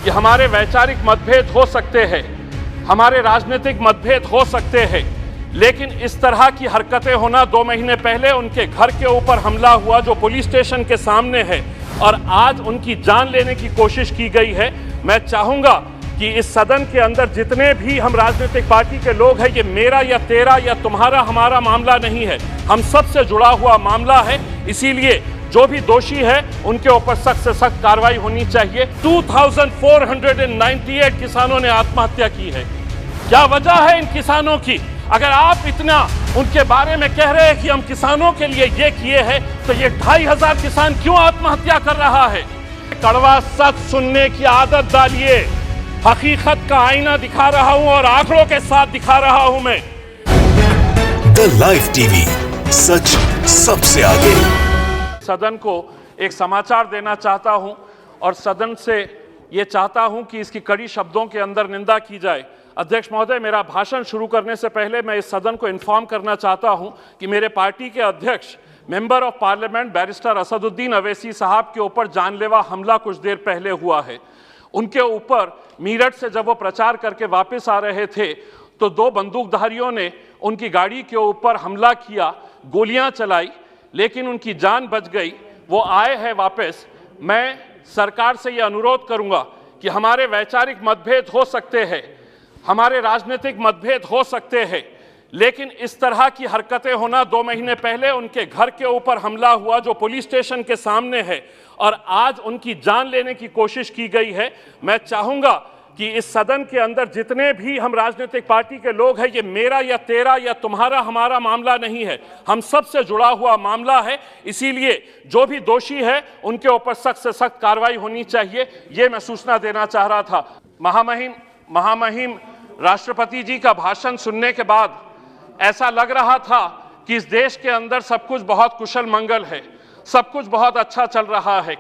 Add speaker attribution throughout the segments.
Speaker 1: कि हमारे वैचारिक मतभेद हो सकते हैं, हमारे राजनीतिक मतभेद हो सकते हैं, लेकिन इस तरह की हरकतें होना 2 महीने पहले उनके घर के ऊपर हमला हुआ जो पुलिस स्टेशन के सामने है और आज उनकी जान लेने की कोशिश की गई है। मैं चाहूंगा कि इस सदन के अंदर जितने भी हम राजनीतिक पार्टी के लोग हैं, ये मेरा या तेरा या तुम्हारा हमारा मामला नहीं है, हम सबसे जुड़ा हुआ मामला है। इसीलिए जो भी दोषी है उनके ऊपर सख्त से सख्त कार्रवाई होनी चाहिए। 2498 किसानों ने आत्महत्या की है। क्या वजह है इन किसानों की? अगर आप इतना उनके बारे में कह रहे हैं कि हम किसानों के लिए ये किए हैं, तो ये 2500 किसान क्यों आत्महत्या कर रहा है? कड़वा सच सुनने की आदत डालिए। हकीकत का आईना दिखा रहा हूं और आंकड़ों के साथ दिखा रहा हूं मैं।
Speaker 2: द लाइव टीवी, सच सबसे आगे।
Speaker 1: सदन को एक समाचार देना चाहता हूं और सदन से ये चाहता हूं कि इसकी कड़ी शब्दों के अंदर निंदा की जाए। अध्यक्ष महोदय, मेरा भाषण शुरू करने से पहले मैं इस सदन को इन्फॉर्म करना चाहता हूं कि मेरे पार्टी के अध्यक्ष member of parliament barrister Asaduddin Owaisi साहब के ऊपर जानलेवा हमला कुछ देर पहले हुआ है। उनके ऊपर मीरठ से जब वो प्रचार करके वापस आ रहे थे तो 2 बंदूकधारियों ने उनकी गाड़ी के ऊपर हमला किया, गोलियां चलाई, लेकिन उनकी जान बच गई। वो आए हैं वापस। मैं सरकार से ये अनुरोध करूंगा कि हमारे वैचारिक मतभेद हो सकते हैं, हमारे राजनीतिक मतभेद हो सकते हैं, लेकिन इस तरह की हरकतें होना 2 महीने पहले उनके घर के ऊपर हमला हुआ जो पुलिस स्टेशन के सामने है और आज उनकी जान लेने की कोशिश की गई है। मैं चाहूंगा कि इस सदन के अंदर जितने भी हम राजनीतिक पार्टी के लोग हैं, ये मेरा या तेरा या तुम्हारा हमारा मामला नहीं है, हम सबसे जुड़ा हुआ मामला है। इसीलिए जो भी दोषी है उनके ऊपर सख्त से सख्त कार्रवाई होनी चाहिए, ये मैं सूचना देना चाह रहा था। महामहिम राष्ट्रपति जी का भाषण सुनने के बाद ऐसा लग रहा था कि इस देश के अंदर सब कुछ बहुत कुशल मंगल है, सब कुछ बहुत अच्छा चल रहा है।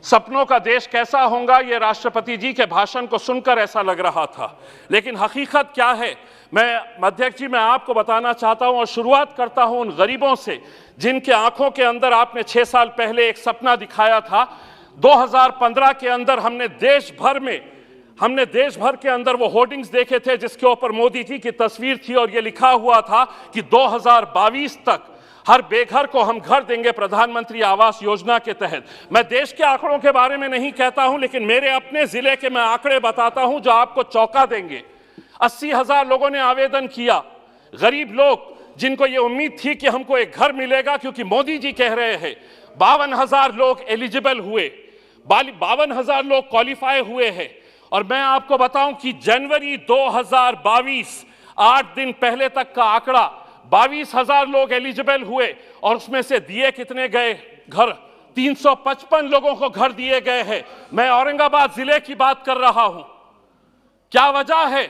Speaker 1: सपनों का देश कैसा होगा, ये राष्ट्रपति जी के भाषण को सुनकर ऐसा लग रहा था, लेकिन हकीकत क्या है मैं अध्यक्ष जी मैं आपको बताना चाहता हूं और शुरुआत करता हूं उन गरीबों से जिनके आंखों के अंदर आपने 6 साल पहले एक सपना दिखाया था। 2015 के अंदर हमने देश भर के अंदर वो होर्डिंग्स देखे थे जिसके ऊपर मोदी जी की तस्वीर थी और ये लिखा हुआ था कि 2022 तक हर बेघर को हम घर देंगे प्रधानमंत्री आवास योजना के तहत। मैं देश के आंकड़ों के बारे में नहीं कहता हूं, लेकिन मेरे अपने जिले के मैं आंकड़े बताता हूं जो आपको चौंका देंगे। 80,000 लोगों ने आवेदन किया, गरीब लोग जिनको ये उम्मीद थी कि हमको एक घर मिलेगा क्योंकि मोदी जी कह रहे हैं। 52,000 लोग एलिजिबल हुए, 52,000 लोग क्वालिफाई हुए हैं। और मैं आपको बताऊं कि जनवरी 2022 8 दिन पहले तक का आंकड़ा 22,000 लोग एलिजिबल हुए और उसमें से दिए कितने गए घर? 355 लोगों को घर दिए गए हैं। मैं औरंगाबाद जिले की बात कर रहा हूं। क्या वजह है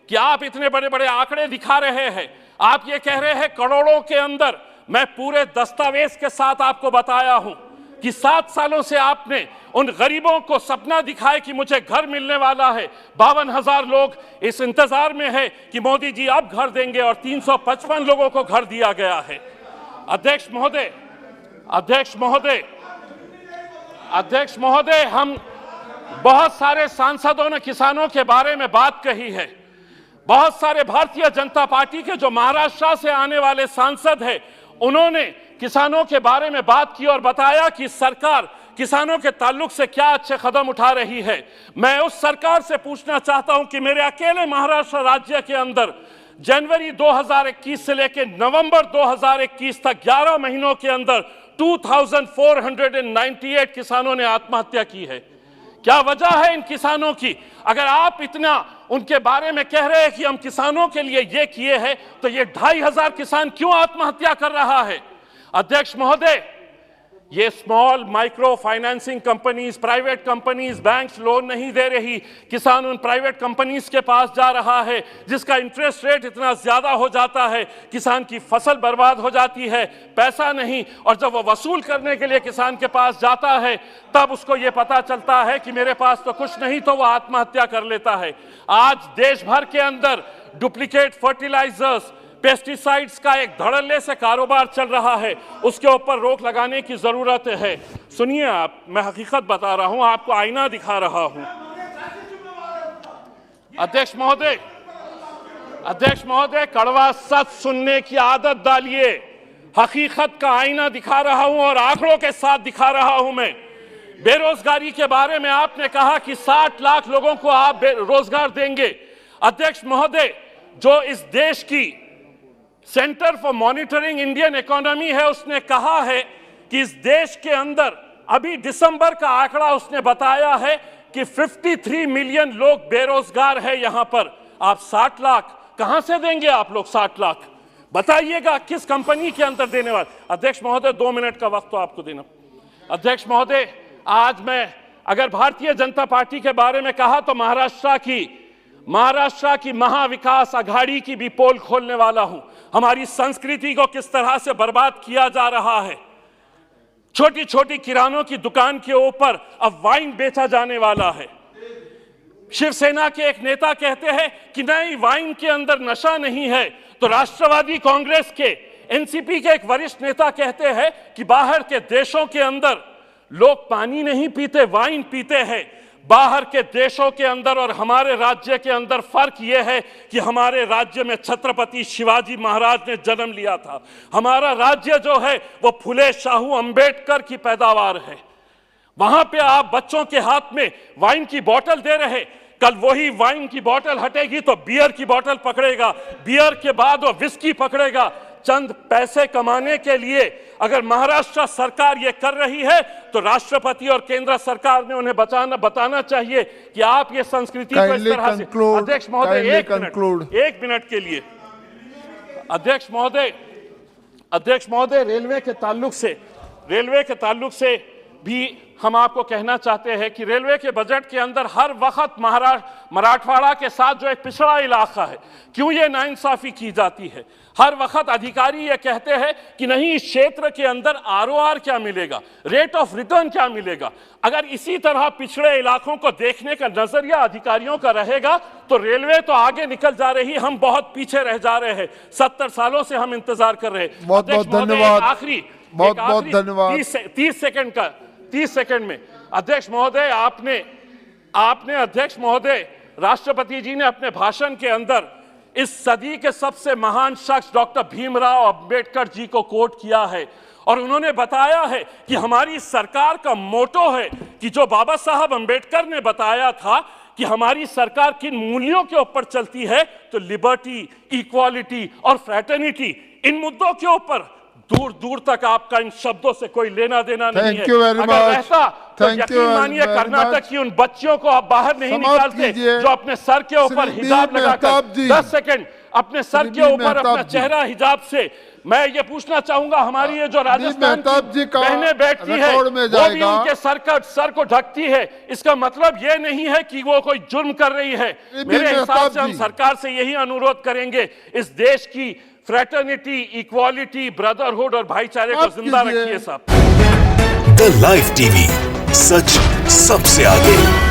Speaker 1: कि आप इतने बड़े बड़े आंकड़े दिखा रहे हैं? आप ये कह रहे हैं करोड़ों के अंदर। मैं पूरे दस्तावेज के साथ आपको बताया हूं कि 7 सालों से आपने उन गरीबों को सपना दिखाया कि मुझे घर मिलने वाला है। 52,000 लोग इस इंतजार में है कि मोदी जी अब घर देंगे और 355 लोगों को घर दिया गया है। अध्यक्ष महोदय, हम बहुत सारे सांसदों ने किसानों के बारे में बात कही है। बहुत सारे भारतीय जनता पार्टी के जो महाराष्ट्र से आने वाले सांसद हैं, उन्होंने किसानों के बारे में बात की और बताया कि सरकार किसानों के ताल्लुक से क्या अच्छे कदम उठा रही है। मैं उस सरकार से पूछना चाहता हूं कि मेरे अकेले महाराष्ट्र राज्य के अंदर जनवरी 2021 से लेकर नवंबर 2021 तक 11 महीनों के अंदर 2498 किसानों ने आत्महत्या की है। क्या वजह है इन किसानों की? अगर आप इतना उनके बारे में कह रहे हैं कि हम किसानों के लिए ये किए हैं, तो ये 2500 किसान क्यों आत्महत्या कर रहा है? अध्यक्ष महोदय, ये small micro financing companies, private companies, banks loan नहीं दे रही, किसान उन प्राइवेट कंपनीज के पास जा रहा है जिसका इंटरेस्ट रेट इतना ज्यादा हो जाता है, किसान की फसल बर्बाद हो जाती है, पैसा नहीं, और जब वो वसूल करने के लिए किसान के पास जाता है तब उसको ये पता चलता है कि मेरे पास तो कुछ नहीं, तो वो आत्महत्या कर लेता है। आज देश भर के अंदर डुप्लीकेट फर्टिलाइजर्स, पेस्टिसाइड्स का एक धड़ल्ले से कारोबार चल रहा है, उसके ऊपर रोक लगाने की जरूरत है। सुनिए आप, मैं हकीकत बता रहा हूं, आपको आईना दिखा रहा हूं। अध्यक्ष महोदय, कड़वा सच सुनने की आदत डालिए। हकीकत का आईना दिखा रहा हूं और आंकड़ों के साथ दिखा रहा हूं मैं। बेरोजगारी के बारे में आपने कहा कि 60 लाख लोगों को आप रोजगार देंगे। अध्यक्ष महोदय, जो इस देश की centre for monitoring Indian economy है, उसने कहा है कि इस देश के अंदर अभी दिसंबर का आंकड़ा उसने बताया है कि 53 मिलियन लोग बेरोजगार है। यहां पर आप 60 लाख कहां से देंगे? आप लोग 60 लाख बताइएगा, किस कंपनी के अंदर देने वाले? अध्यक्ष महोदय, 2 मिनट का वक्त तो आपको देना। अध्यक्ष महोदय, आज मैं अगर भारतीय जनता पार्टी के बारे में कहा तो महाराष्ट्र की महाविकास अघाड़ी की भी पोल खोलने वाला हूं। हमारी संस्कृति को किस तरह से बर्बाद किया जा रहा है। छोटी छोटी किरानों की दुकान के ऊपर अब वाइन बेचा जाने वाला है। शिवसेना के एक नेता कहते हैं कि नहीं, वाइन के अंदर नशा नहीं है, तो राष्ट्रवादी कांग्रेस के एनसीपी के एक वरिष्ठ नेता कहते हैं कि बाहर के देशों के अंदर लोग पानी नहीं पीते, वाइन पीते हैं। बाहर के देशों के अंदर और हमारे राज्य के अंदर फर्क यह है कि हमारे राज्य में छत्रपति शिवाजी महाराज ने जन्म लिया था। हमारा राज्य जो है वो फुले शाहू अंबेडकर की पैदावार है। वहां पे आप बच्चों के हाथ में वाइन की बोतल दे रहे, कल वही वाइन की बोतल हटेगी तो बियर की बोतल पकड़ेगा, बियर के बाद वो विस्की पकड़ेगा। चंद पैसे कमाने के लिए अगर महाराष्ट्र सरकार ये कर रही है तो राष्ट्रपति और केंद्र सरकार ने उन्हें बताना चाहिए कि आप ये संस्कृति को इस तरह से। अध्यक्ष महोदय, एक मिनट के लिए। अध्यक्ष महोदय, रेलवे के ताल्लुक से भी हम आपको कहना चाहते हैं कि रेलवे के बजट के अंदर हर वक्त मराठवाड़ा के साथ जो एक पिछड़ा इलाका है, क्यों ये नाइंसाफी की जाती है? हर वक्त अधिकारी ये कहते हैं कि नहीं, इस क्षेत्र के अंदर आरओआर क्या मिलेगा, रेट ऑफ रिटर्न क्या मिलेगा। अगर इसी तरह पिछड़े इलाकों को देखने का नजरिया अधिकारियों का रहेगा तो रेलवे तो आगे निकल जा रही, हम बहुत पीछे रह जा रहे हैं। 70 सालों से हम इंतजार कर रहे हैं।
Speaker 3: बहुत बहुत धन्यवाद।
Speaker 1: आखिरी
Speaker 3: बहुत धन्यवाद।
Speaker 1: 30 सेकंड में अध्यक्ष महोदय, आपने अध्यक्ष महोदय, राष्ट्रपति जी ने अपने भाषण के अंदर इस सदी के सबसे महान शख्स डॉक्टर भीमराव अंबेडकर जी को कोट किया है और उन्होंने बताया है कि हमारी सरकार का मोटो है कि जो बाबा साहब अंबेडकर ने बताया था कि हमारी सरकार किन मूल्यों के ऊपर चलती है, तो लिबर्टी, इक्वालिटी और फ्रैटर्निटी, इन मुद्दों के ऊपर दूर दूर तक आपका इन शब्दों से कोई लेना देना नहीं है। अगर रहता तो यकीन मानिए कर्नाटक की उन बच्चियों को आप बाहर नहीं निकालते जो अपने सर के ऊपर हिजाब लगाकर 10 सेकंड अपने सर के ऊपर अपना चेहरा हिजाब से। मैं ये पूछना चाहूंगा, हमारी ये जो राजस्थान की बहनें बैठती है वो भी उनके सर को ढकती है, इसका मतलब ये नहीं है कि वो कोई जुर्म कर रही है। मेरे हिसाब से हम सरकार से यही अनुरोध करेंगे, इस देश की फ्रैटर्निटी, इक्वालिटी, ब्रदरहुड और भाईचारे को जिंदा रखिए साहब।
Speaker 2: द लाइव टीवी, सच सबसे आगे।